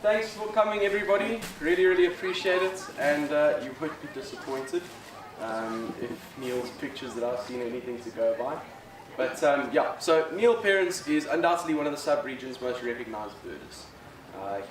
thanks for coming, everybody. Really, really appreciate it. And you won't be disappointed if Niall's pictures that I've seen are anything to go by. But yeah, so Niall Perrins is undoubtedly one of the sub-region's most recognized birders.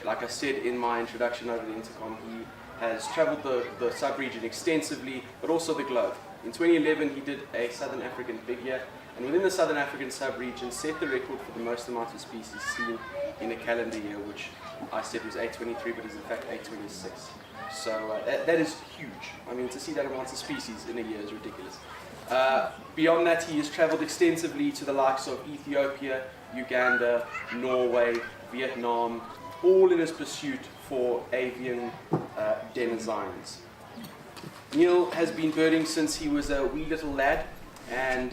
Like I said in my introduction over the intercom, he has traveled the sub-region extensively, but also the globe. In 2011, he did a Southern African big year, and within the Southern African sub-region set the record for the most amount of species seen in a calendar year, which I said was 823, but is in fact 826. So that is huge. I mean, to see that amount of species in a year is ridiculous. Beyond that, he has traveled extensively to the likes of Ethiopia, Uganda, Norway, Vietnam, all in his pursuit for avian denizens. Niall has been birding since he was a wee little lad and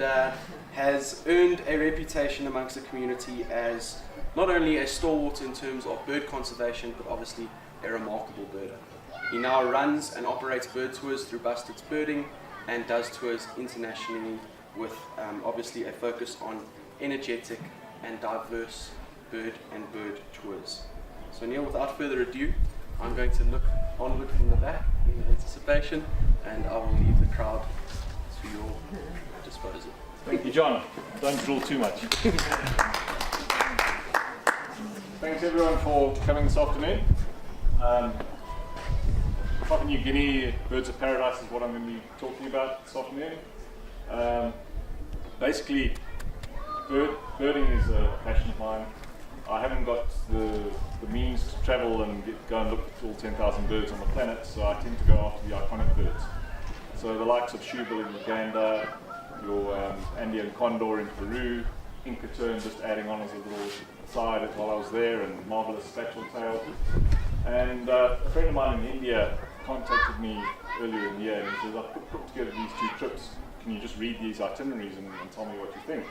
has earned a reputation amongst the community as not only a stalwart in terms of bird conservation, but obviously a remarkable birder. He now runs and operates bird tours through Busted's Birding and does tours internationally with obviously a focus on energetic and diverse bird tours. So Niall, without further ado, I'm going to look onward from the back in anticipation, and I will leave the crowd to your disposal. Thank you, John. Don't draw too much. Thanks everyone for coming this afternoon. Papua New Guinea Birds of Paradise is what I'm going to be talking about this afternoon. Basically, birding is a passion of mine. I haven't got the means to travel and go and look at all 10,000 birds on the planet, so I tend to go after the iconic birds. So the likes of shoebill in Uganda, your Andean condor in Peru, Inca tern just adding on as a little aside while I was there, and marvelous spectral tail. And a friend of mine in India contacted me earlier in the year and he says, I've put together these 2 trips, can you just read these itineraries and tell me what you think?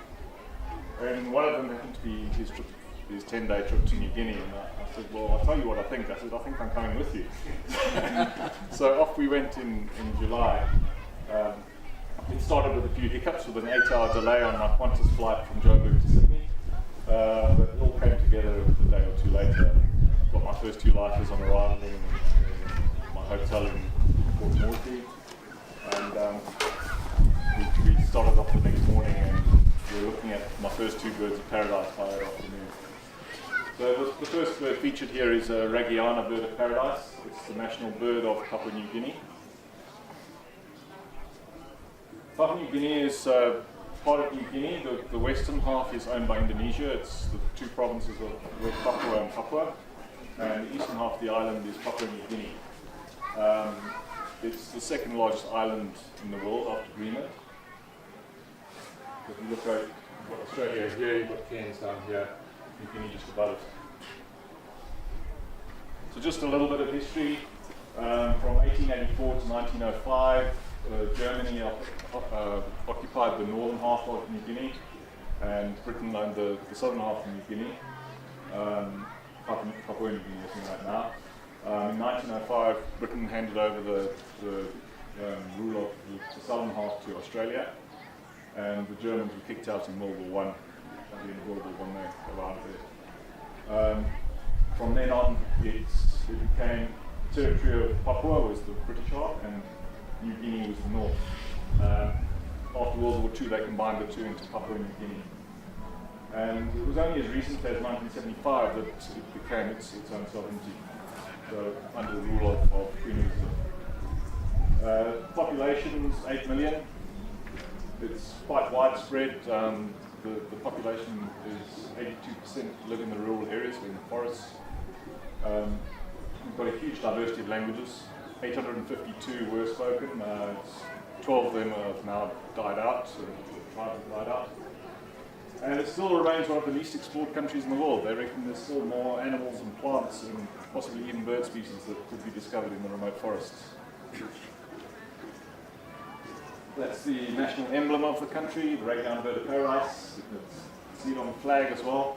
And one of them happened to be his 10-day trip to New Guinea, and I said, well, I'll tell you what I think. I said, I think I'm coming with you. So off we went in July. It started with a few hiccups, with an 8-hour delay on my Qantas flight from Joburg to Sydney, but it all came together a day or 2 later. Got my first 2 lifers on arrival in my hotel in Port Moresby, and we started off the next morning, and we were looking at my first 2 birds of paradise by that afternoon. So the first bird featured here is a Ragiana bird of paradise. It's the national bird of Papua New Guinea. Papua New Guinea is part of New Guinea. The western half is owned by Indonesia. It's the 2 provinces of West Papua and Papua. And the eastern half of the island is Papua New Guinea. It's the 2nd largest island in the world after Greenland. If you look at what Australia is here, you've got Cairns down here, New Guinea just above it. So just a little bit of history. From 1884 to 1905, Germany occupied the northern half of New Guinea, and Britain owned the southern half of New Guinea. Papua New Guinea is right now. In 1905, Britain handed over the rule of the southern half to Australia, and the Germans were kicked out in World War I. In World War I, they arrived there. From then on, it became territory of Papua was the British half, and New Guinea was the north. After World War II, they combined the 2 into Papua New Guinea. And it was only as recent as 1975 that it became its own sovereignty, so under the rule of Queen Elizabeth. Population is 8 million. It's quite widespread. The population is 82% live in the rural areas, in the forests. We've got a huge diversity of languages. 852 were spoken. 12 of them have now died out, so the tribes have died out. And it still remains one of the least explored countries in the world. They reckon there's still more animals and plants and possibly even bird species that could be discovered in the remote forests. That's the national emblem of the country, the Ragiana bird of paradise. You can see it on the flag as well.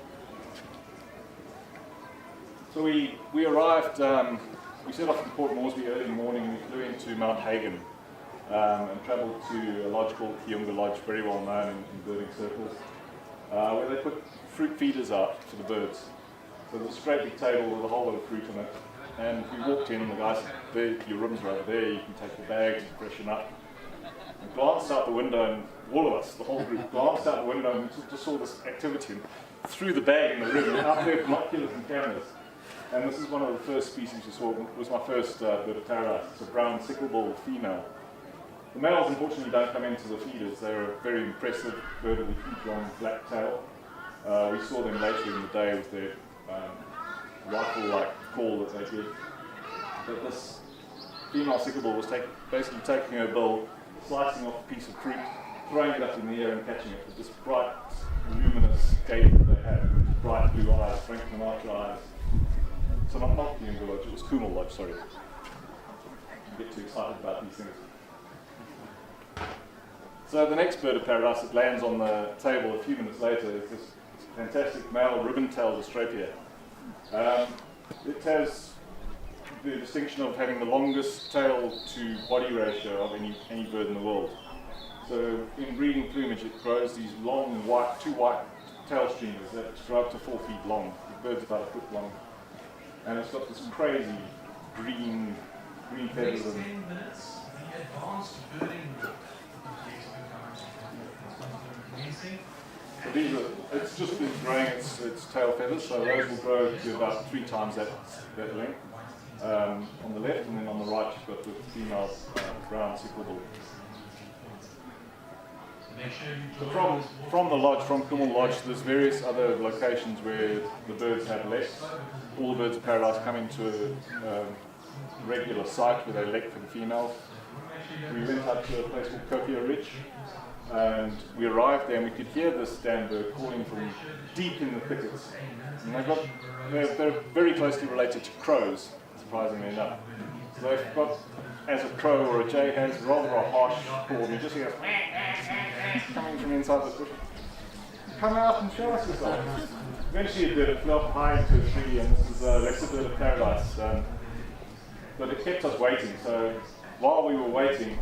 So we arrived, we set off from Port Moresby early in the morning. We flew into Mount Hagen and travelled to a lodge called Kiunga Lodge, very well known in birding circles, where they put fruit feeders out for the birds. So there's a straight big table with a whole lot of fruit on it. And we walked in and the guy said, there, your rooms are over there, you can take the bags and freshen up. And glanced out the window, and all of us, the whole group, glanced out the window and we just saw this activity and threw the bag in the room and out there binoculars and cameras. And this is one of the first species we saw. It was my first bird of paradise. It's a brown sickle-bill female. The males unfortunately don't come into the feeders. They're a very impressive bird with a huge long black tail. We saw them later in the day with their rifle-like call that they give. But this female sickle-bill was basically taking her bill, slicing off a piece of fruit, throwing it up in the air and catching it with this bright, luminous gaze that they had, bright blue eyes, Franklin Archer eyes. So not Liaan Lodge, it was Kumal Lodge, sorry. I get too excited about these things. So the next bird of paradise that lands on the table a few minutes later is this fantastic male ribbon-tailed Australia. It has the distinction of having the longest tail to body ratio of any bird in the world. So in breeding plumage it grows these long two white tail streamers that grow up to 4 feet long. The bird's about a foot long. And it's got this crazy green feathers. Next 10 minutes, the advanced birding so these are, it's just been growing its tail feathers, so those will grow to about 3 times that length on the left, and then on the right you've got the female brown sickle-bill. From the lodge, from Kumal Lodge, there's various other locations where the birds have left. All the birds of paradise come into a regular site where they elect for the females. We went up to a place called Kokio Ridge, and we arrived there and we could hear this damn bird calling from deep in the thickets. And they're very closely related to crows, surprisingly enough. So they've got, as a crow or a jay has, rather a harsh call. You just hear coming from inside the bush. Come out and show us yourself. Eventually it did. It flew up high into a tree, and this is a lesser bird of paradise. But it kept us waiting. So while we were waiting,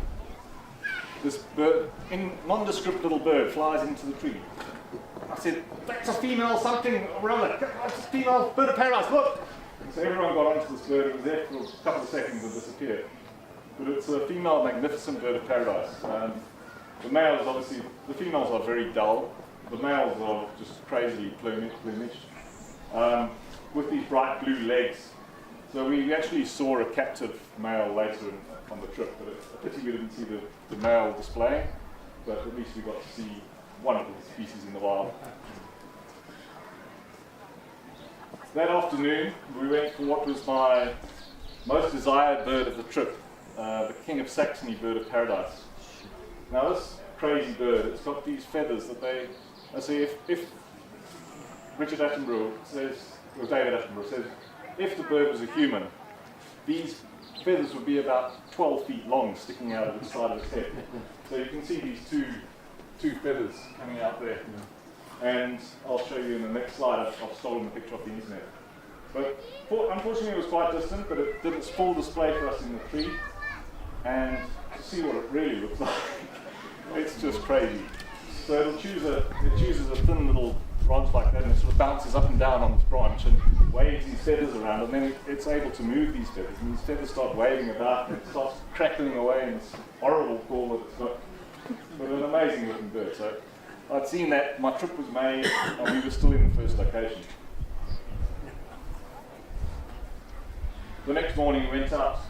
this bird, nondescript little bird, flies into the tree. I said, "That's a female something or other. That's a female bird of paradise. Look!" And so everyone got onto this bird. It was there for a couple of seconds and disappeared. But it's a female, magnificent bird of paradise. The males, obviously, the females are very dull. The males are just crazily plumaged, with these bright blue legs. So we actually saw a captive male later on the trip, but it's a pity we didn't see the male displaying, but at least we got to see one of the species in the wild. That afternoon, we went for what was my most desired bird of the trip, the King of Saxony bird of paradise. Now this crazy bird, it's got these feathers that I say if Richard Attenborough says, or David Attenborough says, if the bird was a human, these feathers would be about 12 feet long sticking out of the side of its head. So you can see these two feathers coming out there. And I'll show you in the next slide. I've stolen the picture off the internet. But unfortunately it was quite distant, but it did its full display for us in the tree. And to see what it really looks like, it's just crazy. So it chooses a thin little branch like that, and it sort of bounces up and down on this branch and waves these feathers around, and then it's able to move these feathers, and these feathers start waving about, and it starts crackling away in this horrible call that it's got. But an amazing looking bird. So I'd seen that, my trip was made, and we were still in the first location. The next morning we went out.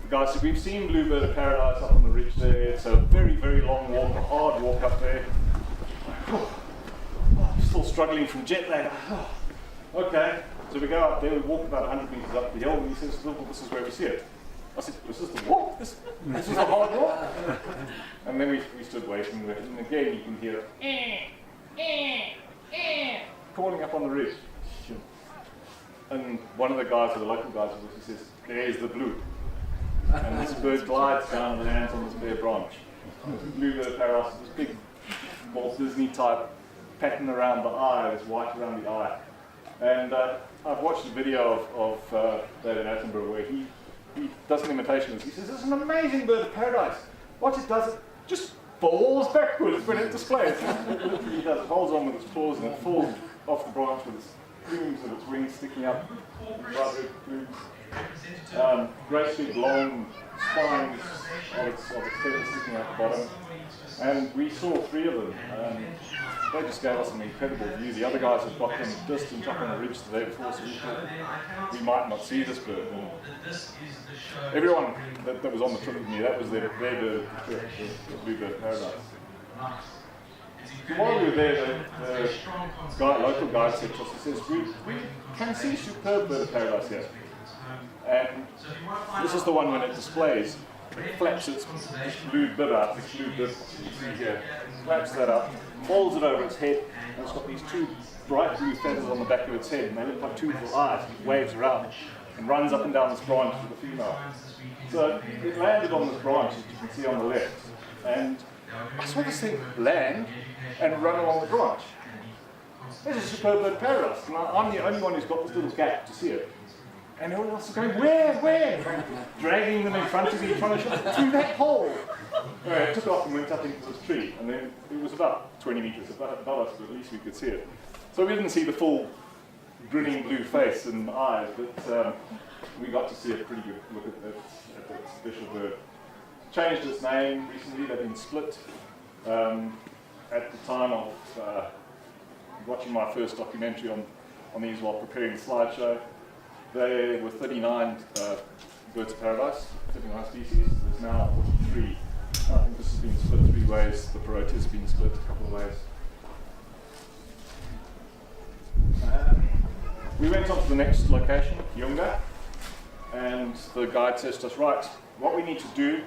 The guy said, "We've seen bluebird of paradise up on the ridge there. It's a very, very long walk, a hard walk up there." I'm still struggling from jet lag. Okay, so we go up there, we walk about 100 metres up the hill, and he says, "Look, this is where we see it." I said, "This is the walk? This is a hard walk?" And then we stood waiting, and again you can hear calling up on the ridge. And one of the guys, or the local guys, he says, "There's the blue." And this bird glides down and lands on this bare branch. Bluebird of paradise, this big Walt Disney type pattern around the eye, this white around the eye. And I've watched a video of David Attenborough where he does an imitation of this. He says, "This is an amazing bird of paradise. What it does, it just falls backwards when it displays." It literally does. It holds on with its claws and it falls off the branch with its plumes of its wings sticking up, bright red plumes. Great big long spines of its feathers sticking out the bottom. And we saw 3 of them. They just gave us an incredible view. The other guys had got them distant up on the ridge the day before, so we thought we might not see this bird. And everyone that was on the trip with me, that was their bird, the bluebird paradise. So while we were there, the local guide said to us, he says, we can see superb bird of paradise here. And this is the one when it displays, it flaps its blue bib out, this blue bib you see here, flaps that up, folds it over its head, and it's got these 2 bright blue feathers on the back of its head, and they look like 2 little eyes, and it waves around and runs up and down this branch with the female. So it landed on this branch, as you can see on the left, and I saw this thing land and run along the branch. This is a superb bird paradise, and I'm the only one who's got this little gap to see it. And everyone else is going, where? Dragging them in front of me, trying to shove it through that hole. Anyway, it took off and went up into this tree, and then it was about 20 meters above us, but at least we could see it. So we didn't see the full grinning blue face and eyes, but we got to see a pretty good look at that special bird. Changed its name recently, they've been split. At the time of watching my first documentary on these while preparing the slideshow, there were 39 birds of paradise, 39 species. There's now 43. I think this has been split 3 ways. The Pretoria has been split a couple of ways. We went on to the next location, Yunga, and the guide says to us, right, what we need to do,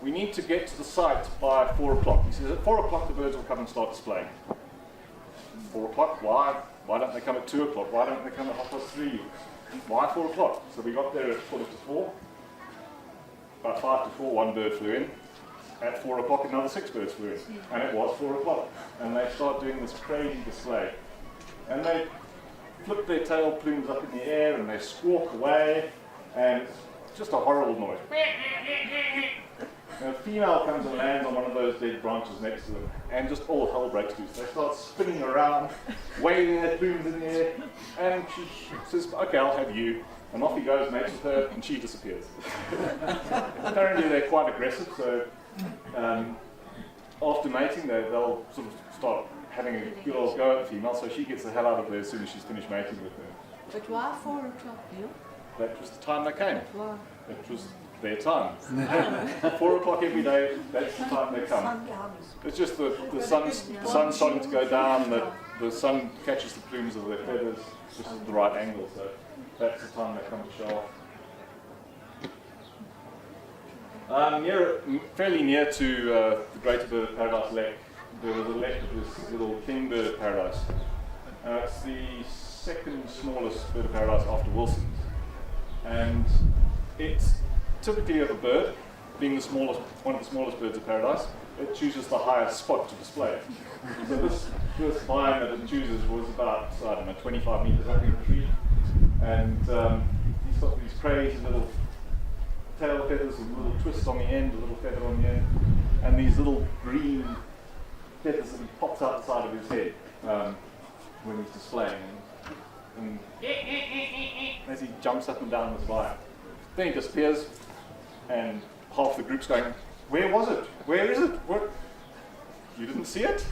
we need to get to the site by 4 o'clock. He says at 4 o'clock the birds will come and start displaying. 4 o'clock? Why? Why don't they come at 2 o'clock? Why don't they come at 3:30? Why 4 o'clock? So we got there at 4:45. About 5 to 4, 1 bird flew in. At 4 o'clock, another 6 birds flew in. And it was 4 o'clock. And they start doing this crazy display. And they flip their tail plumes up in the air and they squawk away. And it's just a horrible noise. And a female comes and lands on one of those dead branches next to them, and just all hell breaks loose. They start spinning around, waving their plumes in the air, and she says, okay, I'll have you. And off he goes, mates with her, and she disappears. Apparently they're quite aggressive, so after mating, they'll sort of start having a good old go at the female, so she gets the hell out of there as soon as she's finished mating with her. But why 4 o'clock, Neil? That was the time they came. Why? It was their time. 4 o'clock every day, that's the time they come. It's just the sun's starting to go down, the sun catches the plumes of their feathers just at the right angle, so that's the time they come to show off. Fairly near to the Greater Bird of Paradise Lake, there was a lake of this little king bird of paradise. It's the 2nd smallest bird of paradise after Wilson's. And it's typically of a bird, being one of the smallest birds of paradise, it chooses the highest spot to display it. So this vine that it chooses was about, 25 meters up in the tree. And he's got these crazy little tail feathers with a little twist on the end, a little feather on the end, and these little green feathers that he pops out the side of his head when he's displaying. And as he jumps up and down this vine. Then he disappears, and half the group's going, where was it? Where is it? What? You didn't see it?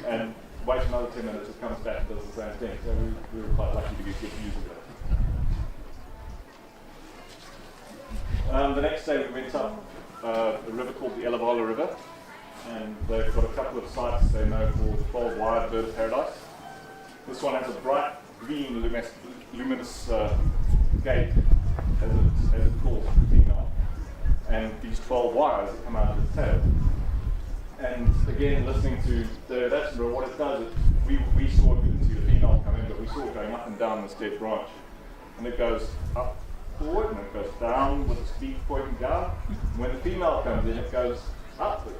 And wait another 10 minutes, it comes back and does the same thing. So we were quite lucky to get news of that. The next day we went up a river called the Elevala River, and they've got a couple of sites they know called 12 Wired Bird of Paradise. This one has a bright green luminous gate, as it calls the female, and these 12 wires that come out of its tail. And again, listening to David Attenborough, what it does is, we saw it, we didn't see the female come in, but we saw it going up and down this dead branch. And it goes up, forward, and it goes down with its feet pointing down. And when the female comes in, it goes up, it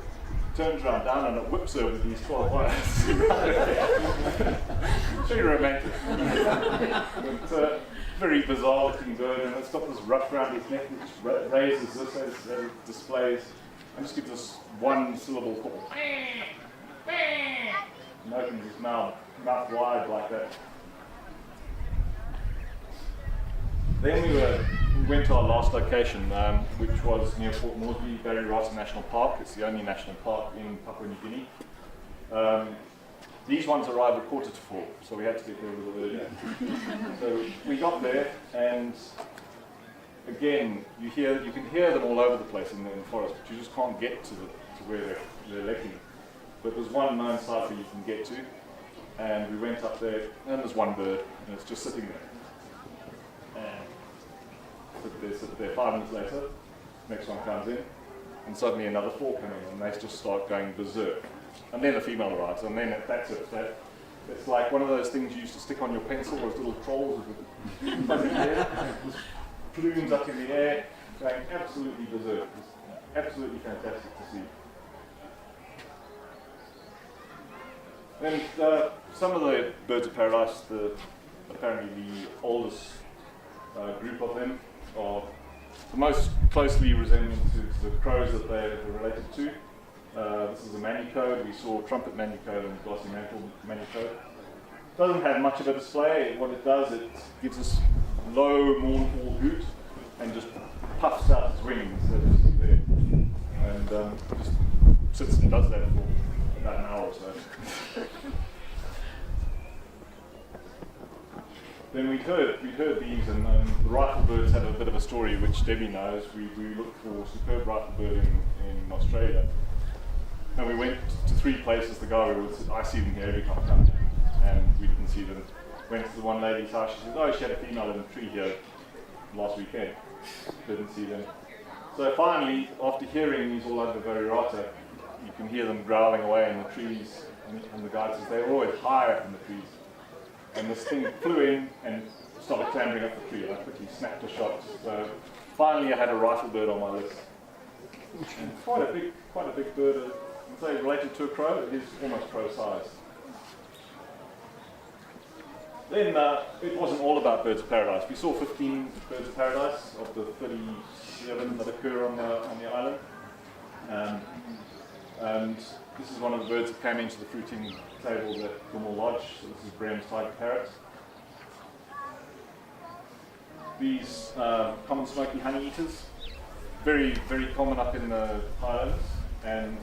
turns around down, and it whips her with these 12 wires. Very romantic. It's a very bizarre looking bird, and it's got this ruff around its neck which raises this as it displays. And just gives us one syllable call. And opens his mouth wide like that. Then we went to our last location, which was near Port Moresby, Barry Rata National Park. It's the only national park in Papua New Guinea. These ones arrived at 4:45, so we had to get there a little earlier. So we got there, and again, you can hear them all over the place in the forest, but you just can't get to where they're lecking. But there's one known site where you can get to, and we went up there, and there's one bird, and it's just sitting there. And sit there 5 minutes later, next one comes in, and suddenly another 4 come in, and they just start going berserk. And then the female arrives, and then that's it. It's like one of those things you used to stick on your pencil, those little trolls with fuzzy hair, just plumes up in the air, going absolutely berserk. It's absolutely fantastic to see. Then some of the birds of paradise, apparently the oldest group of them, are the most closely resembling to the crows that they're related to. This is a manicode. We saw trumpet manicode and glossy mantle manicode. Doesn't have much of a display. What it does, it gives us low, mournful hoot and just puffs out its wings. So just there. And just sits and does that for about an hour or so. Then we'd heard these, and the rifle birds have a bit of a story, which Debbie knows. We looked for superb rifle bird in Australia. And we went to 3 places. The guy said, I see them here every time I come, and we didn't see them. Went to the one lady's house. She said, oh, she had a female in a tree here last weekend. Didn't see them. So finally, after hearing these all over Waverley, you can hear them growling away in the trees. And the guy says they were always higher up in the trees. And this thing flew in and started clambering up the tree. I quickly snapped a shot. So finally, I had a rifle bird on my list. And quite a big bird. I'd say related to a crow, it is almost crow size. Then it wasn't all about birds of paradise. We saw 15 birds of paradise of the 37 that occur on the island. And this is one of the birds that came into the fruiting tables at Gilmore Lodge. So this is Graham's tiger parrot. These common smoky honey eaters, very, very common up in the highlands, and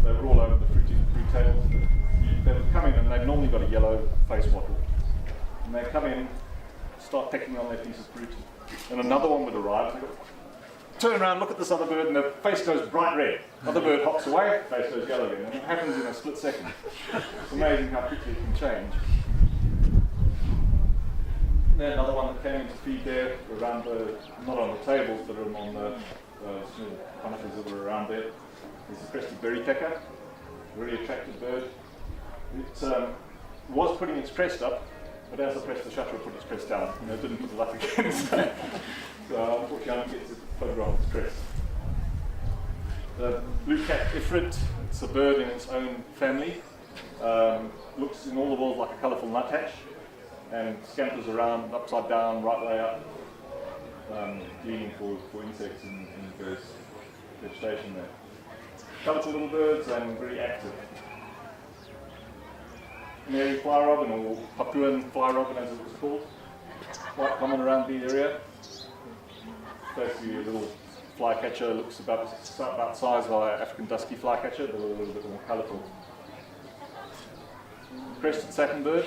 they were all over the fruit tables. They would come in, and they've normally got a yellow face wattle. And they come in, start pecking on their piece of fruit, and another one would arrive. They go, turn around, look at this other bird, and the face goes bright red. Other bird hops away, face goes yellow again, and it happens in a split second. It's amazing how quickly it can change. Then another one that came in to feed there, around not on the tables, but on the small conifers that were around there, is the crested berrypecker, a very attractive bird. It was putting its crest up, but as I pressed the shutter, it put its crest down, and it didn't put it up again. So unfortunately, I didn't get to photograph its crest. The blue-capped ifrit, it's a bird in its own family. Looks in all the world like a colourful nuthatch, and scampers around upside down, right way up, gleaning for insects in various vegetation there. Colourful little birds and very active. Canary fly robin, or Papuan fly robin as it was called, quite common around the area. Basically a little flycatcher, looks about the size of our African dusky flycatcher, but a little bit more colourful. Crested satin bird.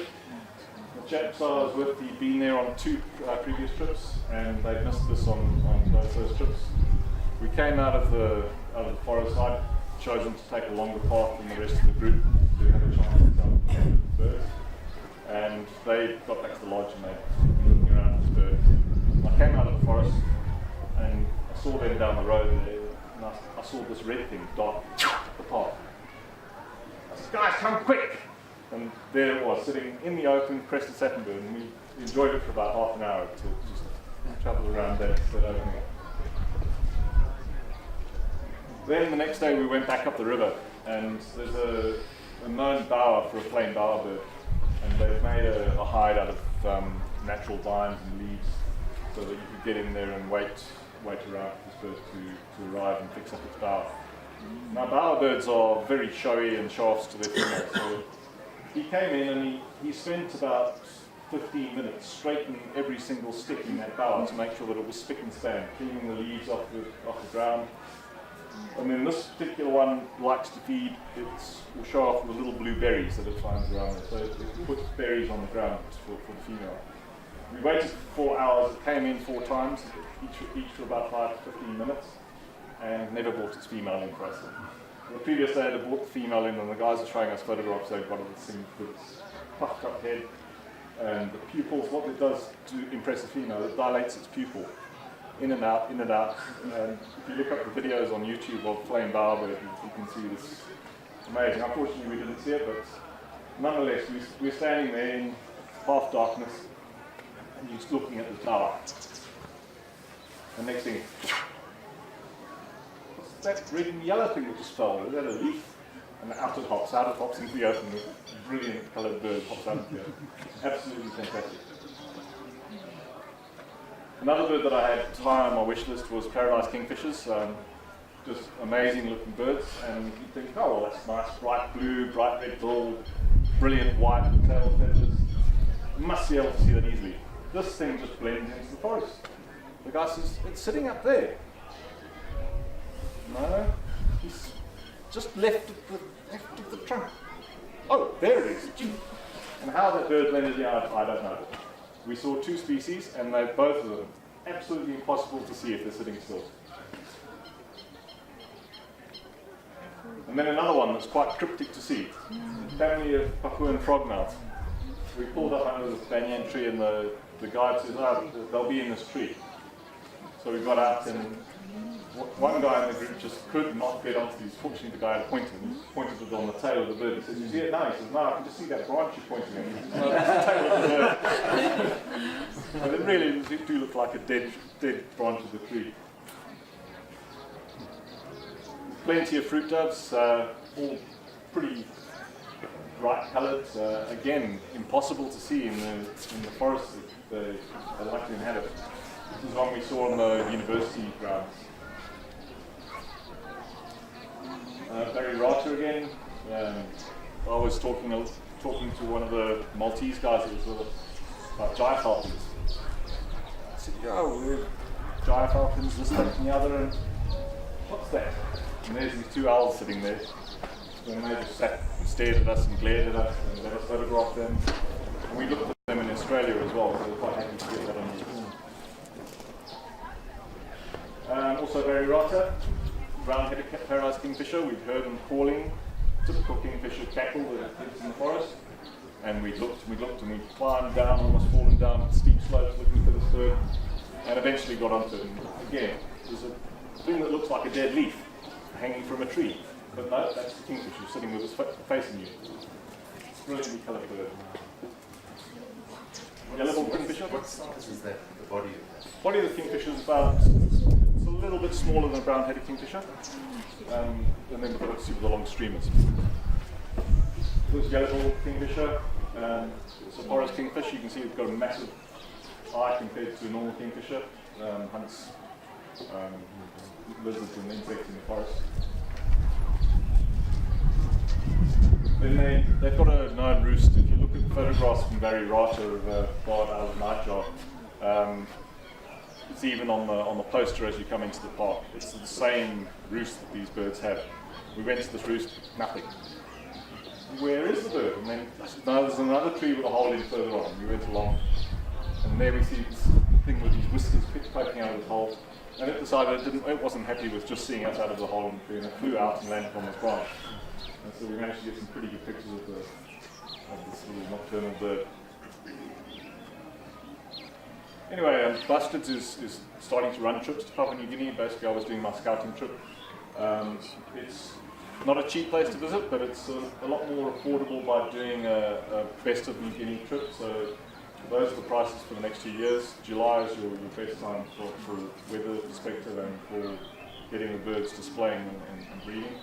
The chaps I was with, he'd been there on 2 previous trips, and they'd missed this on both those trips. We came out of the forest. I chose them to take a longer path than the rest of the group to have a chance to tell the birds. And they got back to the lodge and they were looking around at this bird. I came out of the forest and I saw them down the road there, and I saw this red thing dart the path. I said, guys, come quick! And there it was, sitting in the open, crested satin bird, and we enjoyed it for about half an hour to just travel around that opening. Then the next day we went back up the river, and there's a known bower for a plain bower bird, and they've made a hide out of natural vines and leaves so that you could get in there and wait around for this bird to arrive and fix up its bower. Now bower birds are very showy and show-offs to their females, so he came in and he spent about 15 minutes, straightening every single stick in that bower to make sure that it was spick and span, cleaning the leaves off the ground. And then this particular one likes to feed, it will show off the little blue berries that it finds around it. So it puts berries on the ground for the female. We waited for 4 hours, it came in 4 times, each for about 5 to 15 minutes, and never brought its female in for us. The previous day they brought the female in, and the guys are showing us photographs they've got of this thing with its puffed up head, and the pupils, what it does to impress the female, it dilates its pupil. In and out, in and out. And if you look up the videos on YouTube of flame bowerbird, you can see this. It's amazing. Unfortunately, we didn't see it, but nonetheless, we're standing there in half darkness, and you're just looking at the tower. And next thing, what's that red and yellow thing that just fell? Is that a leaf? And out it hops into the open. A brilliant coloured bird hops out of the open. Absolutely fantastic. Another bird that I had high on my wish list was paradise kingfishers. Just amazing looking birds, and you think, oh well, that's nice, bright blue, bright red bill, brilliant white tail feathers. You must be able to see that easily. This thing just blends into the forest. The guy says, it's sitting up there. No, he's just left of the trunk. Oh, there it is. And how that bird blended in, I don't know. We saw 2 species, and they're both of them absolutely impossible to see if they're sitting still. And then another one that's quite cryptic to see, a family of Papuan frogmouth. We pulled up under this banyan tree, and the guide says, oh, they'll be in this tree. So we got out, and one guy in the group just could not get onto these. Fortunately, the guy had pointed. He pointed it on the tail of the bird. He says, you see it now? He says, no, I can just see that branch you're pointing at. No, that's the tail of the bird. But it really do look like a dead branch of the tree. Plenty of fruit doves, all pretty bright coloured. Again, impossible to see in the forest that they like to inhabit. This is one we saw on the university grounds. Barry Rata again. I was talking to one of the Maltese guys that was with us about gyre falcons. I said, yo, we're gyre falcons, this, that, and the other, and what's that? And there's these 2 owls sitting there. And they just sat and stared at us and glared at us and let us photograph them. And we looked at them in Australia as well, so we're quite happy to get that on the also Barry Rata. Brown-headed paradise kingfisher, we've heard them calling, typical kingfisher cackle that lives in the forest, and we looked and we climbed down, almost fallen down steep slopes looking for this bird, and eventually got onto it. And again, there's a thing that looks like a dead leaf hanging from a tree, but no, that's the kingfisher sitting with his facing you. Brilliantly coloured bird. Yellow-billed kingfisher. What size is that, the body of that? Body of the kingfisher is about a little bit smaller than a brown-headed kingfisher, and then we've got to see with the long streamers. This is yellow-billed kingfisher. It's a forest kingfish. You can see it's got a massive eye compared to a normal kingfisher. Hunts lizards and insects in the forest. Then they've got a known roost. If you look at the photographs from Barry Rata of Bard out of Nightjar, it's even on the poster as you come into the park. It's the same roost that these birds have. We went to this roost, nothing. Where is the bird? And then no, there's another tree with a hole in further on. We went along, and there we see this thing with these whiskers poking out of the hole. And it decided it wasn't happy with just seeing us out of the hole in the tree, and it flew out and landed on this branch. And so we managed to get some pretty good pictures of this little nocturnal bird. Anyway, Bustards is starting to run trips to Papua New Guinea. Basically, I was doing my scouting trip. It's not a cheap place to visit, but it's a lot more affordable by doing a best of New Guinea trip. So those are the prices for the next 2 years. July is your best time for weather perspective and for getting the birds displaying and breeding.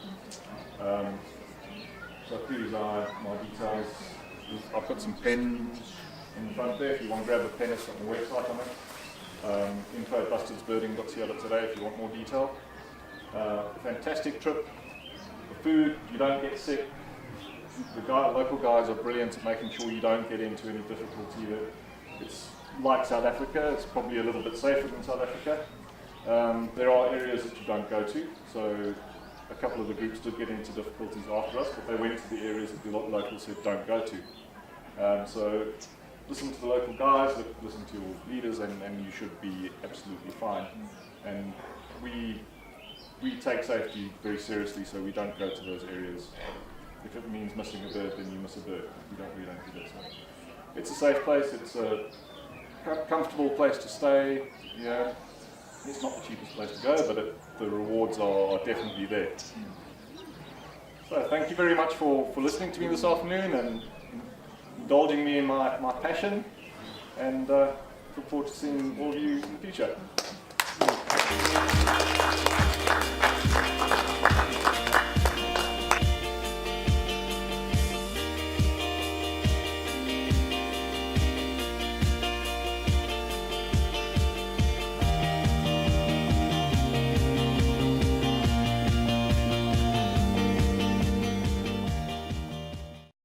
So these are my details. I've got some pens in the front there. If you want to grab a pen, it's on the website on it. info@bustardsbirding.co.za if you want more detail. Fantastic trip. The food, you don't get sick. local guides are brilliant at making sure you don't get into any difficulty. It's like South Africa, it's probably a little bit safer than South Africa. There are areas that you don't go to, so a couple of the groups did get into difficulties after us, but they went to the areas that the locals said don't go to. So listen to the local guys, listen to your leaders, and you should be absolutely fine. And we take safety very seriously, so we don't go to those areas. If it means missing a bird, then you miss a bird. We don't do that. So it's a safe place, it's a comfortable place to stay. Yeah, it's not the cheapest place to go, but the rewards are definitely there. So thank you very much for listening to me this afternoon and indulging me in my passion, and look forward to seeing all of you in the future.